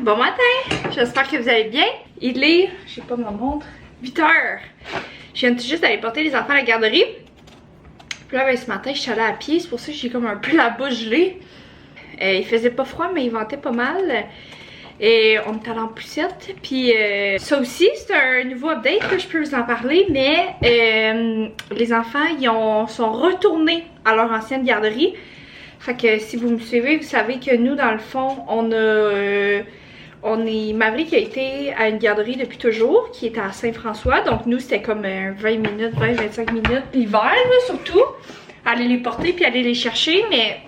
Bon matin, j'espère que vous allez bien. Il est, je sais pas ma montre, 8h. Je viens tout juste d'aller porter les enfants à la garderie. Puis là, ben, ce matin, je suis allée à pied, c'est pour ça que j'ai comme un peu la bouche gelée. Il faisait pas froid, mais il ventait pas mal. Et on est allé en poussette. Puis ça aussi, c'est un nouveau update que je peux vous en parler. Mais les enfants, sont retournés à leur ancienne garderie. Fait que si vous me suivez, vous savez que nous, dans le fond, Maverick a été à une garderie depuis toujours, qui est à Saint-François. Donc nous, c'était comme 20 minutes, 20-25 minutes l'hiver, là, surtout. Aller les porter puis aller les chercher, mais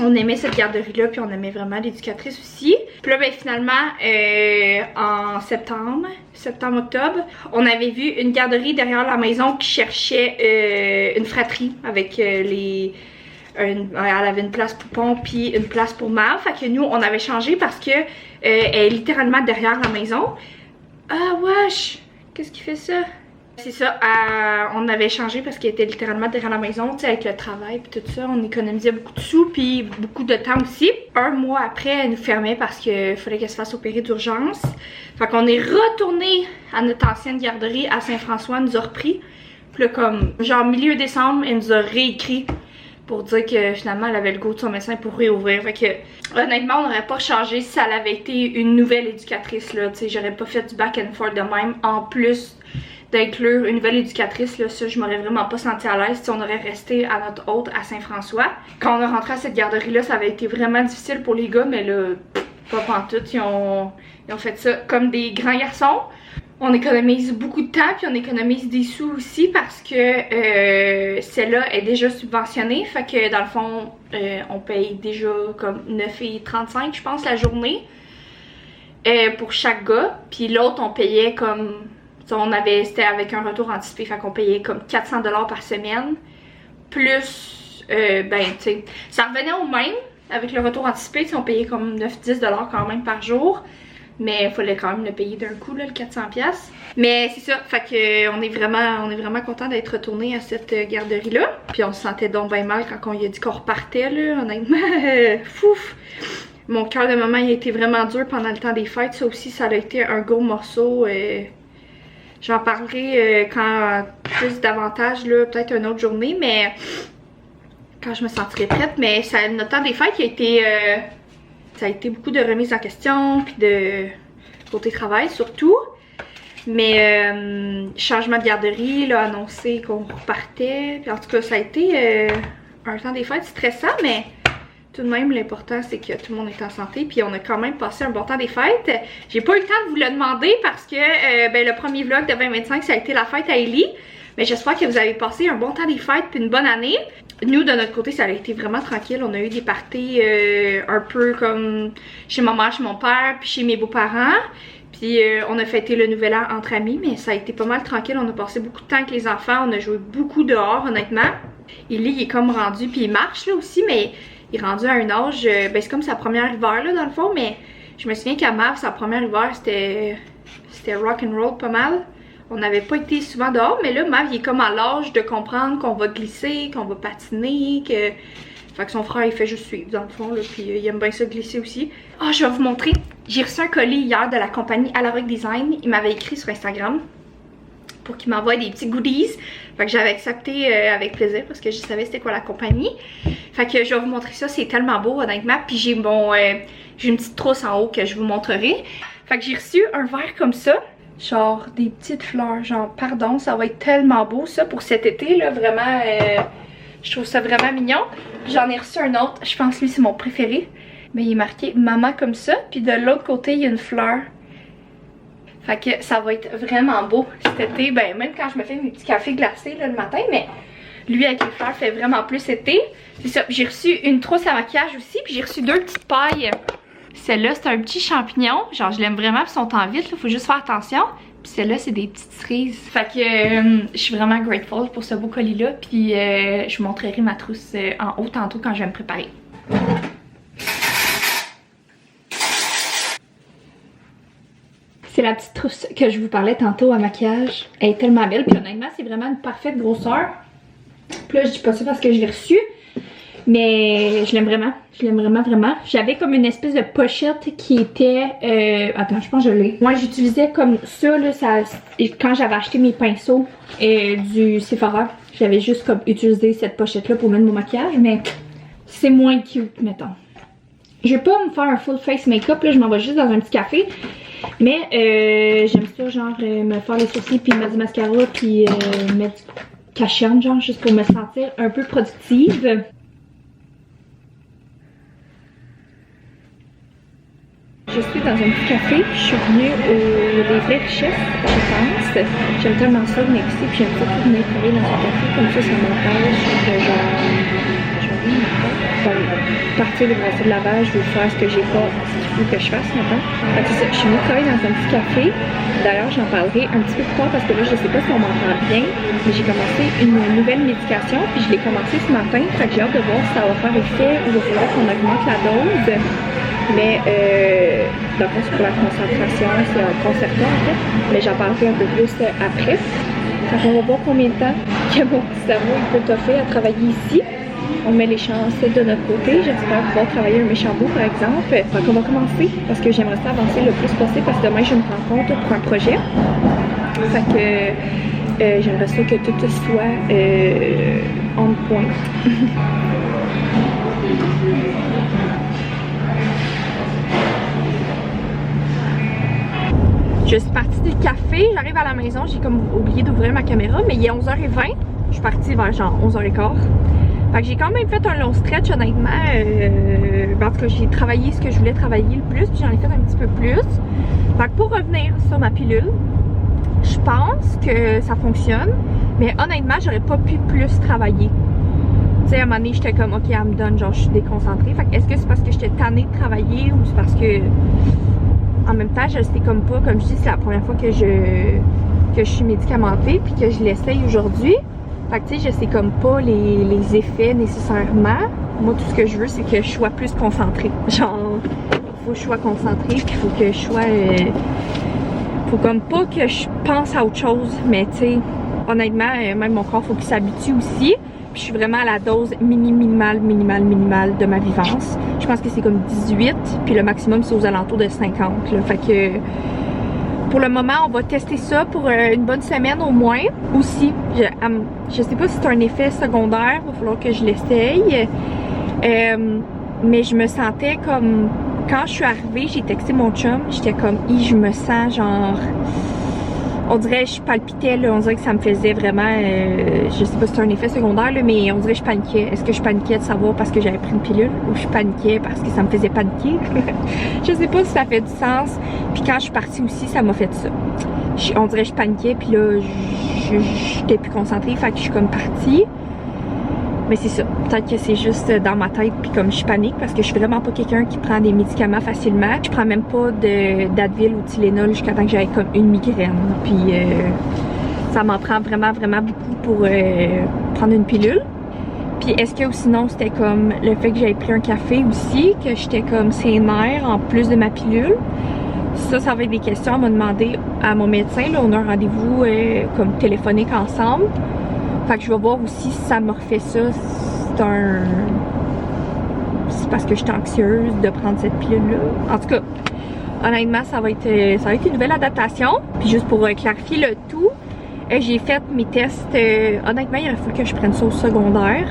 on aimait cette garderie-là, puis on aimait vraiment l'éducatrice aussi. Puis là, ben finalement, en septembre-octobre, on avait vu une garderie derrière la maison qui cherchait une fratrie avec elle avait une place poupon puis une place pour Mav. Fait que nous, on avait changé parce que elle est littéralement derrière la maison. Ah wesh! Qu'est-ce qui fait ça? C'est ça, on avait changé parce qu'elle était littéralement derrière la maison, tu sais, avec le travail puis tout ça, on économisait beaucoup de sous puis beaucoup de temps aussi. Un mois après, elle nous fermait parce qu'il fallait qu'elle se fasse opérer d'urgence. Fait qu'on est retourné à notre ancienne garderie à Saint-François, elle nous a repris. Puis là, comme genre milieu décembre, elle nous a réécrit pour dire que finalement elle avait le go de son médecin pour réouvrir. Fait que honnêtement, on n'aurait pas changé si elle avait été une nouvelle éducatrice là, tu sais, j'aurais pas fait du back and forth de même. En plus d'inclure une nouvelle éducatrice, là, ça je m'aurais vraiment pas senti à l'aise si on aurait resté à notre hôte à Saint-François. Quand on est rentré à cette garderie là, ça avait été vraiment difficile pour les gars, mais là, pas pantoute, ils ont fait ça comme des grands garçons. On économise beaucoup de temps puis on économise des sous aussi parce que celle-là est déjà subventionnée. Fait que dans le fond, on paye déjà comme 9,35 je pense la journée pour chaque gars. Puis l'autre, on payait comme... C'était avec un retour anticipé, fait qu'on payait comme 400$ par semaine. Plus, ben tu sais, ça revenait au même avec le retour anticipé. On payait comme 9-10$ quand même par jour. Mais il fallait quand même le payer d'un coup, là, le 400$. Mais c'est ça, fait que on est vraiment content d'être retourné à cette garderie-là. Puis on se sentait donc bien mal quand on lui a dit qu'on repartait, là, honnêtement. Fouf! Mon cœur de maman, il a été vraiment dur pendant le temps des fêtes. Ça aussi, ça a été un gros morceau. J'en parlerai quand plus davantage, là, peut-être une autre journée, mais quand je me sentirai prête. Mais notre temps des fêtes, ça a été beaucoup de remises en question, puis de côté travail surtout. Mais changement de garderie, là, annoncé qu'on repartait. Puis en tout cas, ça a été un temps des fêtes stressant, mais tout de même, l'important, c'est que tout le monde est en santé. Puis on a quand même passé un bon temps des fêtes. J'ai pas eu le temps de vous le demander parce que le premier vlog de 2025, ça a été la fête à Ellie. Mais j'espère que vous avez passé un bon temps des fêtes puis une bonne année. Nous, de notre côté, ça a été vraiment tranquille. On a eu des parties un peu comme chez ma mère, chez mon père, puis chez mes beaux-parents. Puis on a fêté le nouvel an entre amis, mais ça a été pas mal tranquille. On a passé beaucoup de temps avec les enfants. On a joué beaucoup dehors, honnêtement. Ellie, il est comme rendu, puis il marche là aussi, mais il est rendu à un âge... ben c'est comme sa première hiver là, dans le fond, mais je me souviens qu'à Mav, sa première hiver, c'était rock'n'roll pas mal. On n'avait pas été souvent dehors, mais là, Mav, il est comme à l'âge de comprendre qu'on va glisser, qu'on va patiner, que... Fait que son frère, il fait juste suivre, dans le fond, là, puis il aime bien ça glisser aussi. Ah, je vais vous montrer. J'ai reçu un colis hier de la compagnie Alaric Design. Il m'avait écrit sur Instagram pour qu'il m'envoie des petits goodies. Fait que j'avais accepté avec plaisir parce que je savais c'était quoi la compagnie. Fait que je vais vous montrer ça, c'est tellement beau, honnêtement. Puis j'ai une petite trousse en haut que je vous montrerai. Fait que j'ai reçu un verre comme ça. Genre des petites fleurs, genre pardon, ça va être tellement beau ça pour cet été là, vraiment, je trouve ça vraiment mignon. J'en ai reçu un autre, je pense lui c'est mon préféré, mais il est marqué maman comme ça, puis de l'autre côté il y a une fleur. Fait que ça va être vraiment beau cet été, ben même quand je me fais mes petits cafés glacés là, le matin, mais lui avec les fleurs fait vraiment plus été. C'est ça, j'ai reçu une trousse à maquillage aussi, puis j'ai reçu deux petites pailles. Celle-là, c'est un petit champignon. Genre, je l'aime vraiment, puis ils sont en vitre, il faut juste faire attention. Puis celle-là, c'est des petites cerises. Fait que je suis vraiment grateful pour ce beau colis-là. Puis je vous montrerai ma trousse en haut tantôt quand je vais me préparer. C'est la petite trousse que je vous parlais tantôt à maquillage. Elle est tellement belle, puis honnêtement, c'est vraiment une parfaite grosseur. Puis là, je dis pas ça parce que je l'ai reçue. Mais je l'aime vraiment. Je l'aime vraiment, vraiment. J'avais comme une espèce de pochette qui était... attends, je pense que je l'ai. Moi, j'utilisais comme ça, là, quand j'avais acheté mes pinceaux du Sephora. J'avais juste comme utilisé cette pochette-là pour mettre mon maquillage, mais c'est moins cute, mettons. Je vais pas me faire un full face make-up, là, je m'en vais juste dans un petit café. Mais j'aime ça, genre, me faire les sourcils, puis mettre du mascara, puis mettre du cachette, genre, juste pour me sentir un peu productive. Je suis dans un petit café, je suis venue aux vraies richesses, je pense. J'aime tellement ça venir ici, puis j'aime ça tout venir travailler dans un café, comme ça m'empêche de genre... partir des brassées de lavage, je vais faire ce que j'ai pas, ce qu'il faut que je fasse maintenant. Fait que je suis venue travailler dans un petit café. D'ailleurs, j'en parlerai un petit peu plus tard parce que là, je sais pas si on m'entend bien, mais j'ai commencé une nouvelle médication, puis je l'ai commencé ce matin. Fait que j'ai hâte de voir si ça va faire effet ou il va falloir qu'on augmente la dose. Mais dans le fond, c'est pour la concentration, c'est un concertant en fait, mais j'en parlerai un peu plus après. Fait qu'on va voir combien de temps que mon petit cerveau il peut t'offrir à travailler ici. On met les chances de notre côté. J'espère pouvoir travailler un méchant bout, par exemple. Fait qu'on va commencer parce que j'aimerais ça avancer le plus possible parce que demain, je me rends compte pour un projet. Fait que j'aimerais ça que tout soit on point. Je suis partie du café, j'arrive à la maison, j'ai comme oublié d'ouvrir ma caméra, mais il est 11h20. Je suis partie vers genre 11h15. Fait que j'ai quand même fait un long stretch, honnêtement. En tout cas, j'ai travaillé ce que je voulais travailler le plus, puis j'en ai fait un petit peu plus. Fait que pour revenir sur ma pilule, je pense que ça fonctionne, mais honnêtement, j'aurais pas pu plus travailler. Tu sais, à un moment donné, j'étais comme, ok, elle me donne, genre, je suis déconcentrée. Fait que est-ce que c'est parce que j'étais tannée de travailler ou c'est parce que... En même temps, je sais comme pas, comme je dis, c'est la première fois que je suis médicamentée puis que je l'essaye aujourd'hui. Fait que tu sais, je sais comme pas les effets nécessairement. Moi, tout ce que je veux, c'est que je sois plus concentrée. Genre, faut que je sois concentrée puis faut que je sois... faut comme pas que je pense à autre chose. Mais tu sais, honnêtement, même mon corps, faut qu'il s'habitue aussi. Puis je suis vraiment à la dose minimale de ma vivance. Je pense que c'est comme 18, puis le maximum c'est aux alentours de 50. Là. Fait que pour le moment, on va tester ça pour une bonne semaine au moins. Aussi, je sais pas si c'est un effet secondaire, il va falloir que je l'essaye. Mais je me sentais comme... Quand je suis arrivée, j'ai texté mon chum, j'étais comme, je me sens genre... On dirait que je palpitais, là, on dirait que ça me faisait vraiment, je sais pas si c'est un effet secondaire, là, mais on dirait que je paniquais. Est-ce que je paniquais de savoir parce que j'avais pris une pilule ou je paniquais parce que ça me faisait paniquer? Je sais pas si ça fait du sens. Puis quand je suis partie aussi, ça m'a fait ça. On dirait que je paniquais, puis là, j'étais plus concentrée, fait que je suis comme partie. Mais c'est ça, peut-être que c'est juste dans ma tête puis comme je panique parce que je suis vraiment pas quelqu'un qui prend des médicaments facilement. Je prends même pas d'Advil ou Tylenol jusqu'à temps que j'aille comme une migraine. Puis ça m'en prend vraiment beaucoup pour prendre une pilule. Puis est-ce que sinon c'était comme le fait que j'avais pris un café aussi, que j'étais comme sénère en plus de ma pilule. Ça va être des questions à me demander à mon médecin. Là, on a un rendez-vous comme téléphonique ensemble. Fait que je vais voir aussi si ça me refait ça. C'est parce que je suis anxieuse de prendre cette pilule-là. En tout cas, honnêtement, ça va être une nouvelle adaptation. Puis juste pour clarifier le tout, j'ai fait mes tests. Honnêtement, il aurait fallu que je prenne ça au secondaire.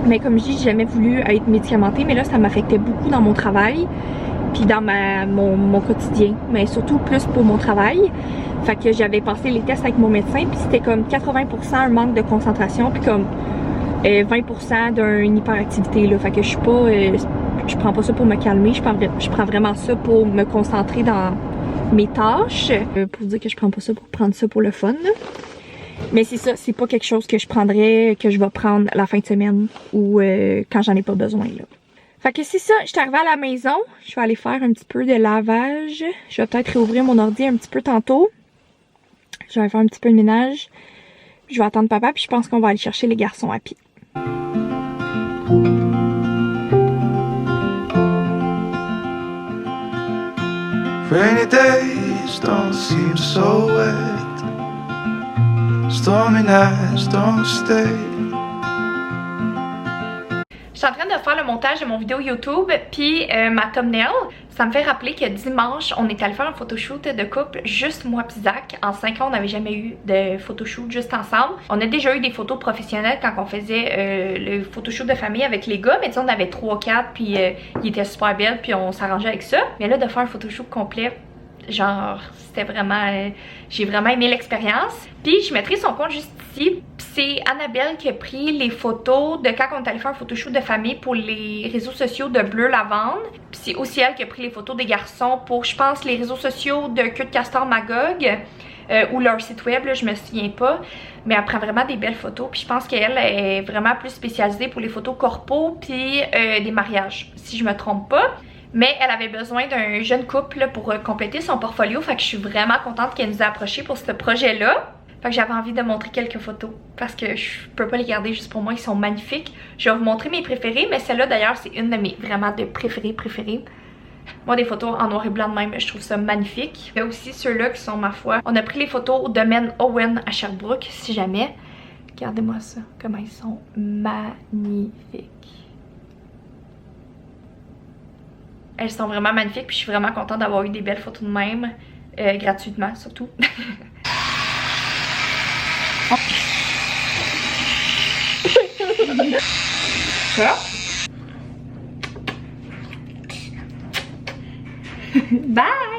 Mais comme je dis, j'ai jamais voulu être médicamentée. Mais là, ça m'affectait beaucoup dans mon travail. Puis dans mon quotidien. Mais surtout plus pour mon travail. Fait que j'avais passé les tests avec mon médecin, puis c'était comme 80% un manque de concentration, puis comme 20% d'une hyperactivité, là. Fait que je suis pas... je prends pas ça pour me calmer, je prends vraiment ça pour me concentrer dans mes tâches. Pour dire que je prends pas ça pour prendre ça pour le fun, là. Mais c'est ça, c'est pas quelque chose que je prendrais, que je vais prendre la fin de semaine ou quand j'en ai pas besoin, là. Fait que c'est ça, je suis arrivée à la maison, je vais aller faire un petit peu de lavage. Je vais peut-être réouvrir mon ordi un petit peu tantôt. Je vais faire un petit peu de ménage. Je vais attendre papa, puis je pense qu'on va aller chercher les garçons à pied. Rainy days don't seem so wet. Stormy nights don't stay. suis en train de faire le montage de mon vidéo YouTube, puis ma thumbnail. Ça me fait rappeler que dimanche, on est allé faire un photoshoot de couple, juste moi pis Zach. En 5 ans, on n'avait jamais eu de photoshoot juste ensemble. On a déjà eu des photos professionnelles quand on faisait le photoshoot de famille avec les gars, mais tu sais, on avait 3-4, puis ils étaient super belles, puis on s'arrangeait avec ça. Mais là, de faire un photoshoot complet, genre, c'était vraiment... j'ai vraiment aimé l'expérience. Puis je mettrai son compte juste ici. C'est Annabelle qui a pris les photos de quand on est allé faire un photoshoot de famille pour les réseaux sociaux de Bleu Lavande. Puis c'est aussi elle qui a pris les photos des garçons pour, je pense, les réseaux sociaux de Queue de Castor Magog. Ou leur site web, là, je me souviens pas. Mais elle prend vraiment des belles photos. Puis je pense qu'elle est vraiment plus spécialisée pour les photos corpo puis des mariages, si je me trompe pas. Mais elle avait besoin d'un jeune couple pour compléter son portfolio. Fait que je suis vraiment contente qu'elle nous ait approchés pour ce projet-là. Fait que j'avais envie de montrer quelques photos. Parce que je peux pas les garder juste pour moi, ils sont magnifiques. Je vais vous montrer mes préférées, mais celle-là d'ailleurs c'est une de mes vraiment de préférées. Moi des photos en noir et blanc de même, je trouve ça magnifique. Il y a aussi ceux-là qui sont ma foi. On a pris les photos au domaine Owen à Sherbrooke, si jamais. Regardez-moi ça, comment ils sont magnifiques. Elles sont vraiment magnifiques, puis je suis vraiment contente d'avoir eu des belles photos de même, gratuitement surtout. Ça. Bye!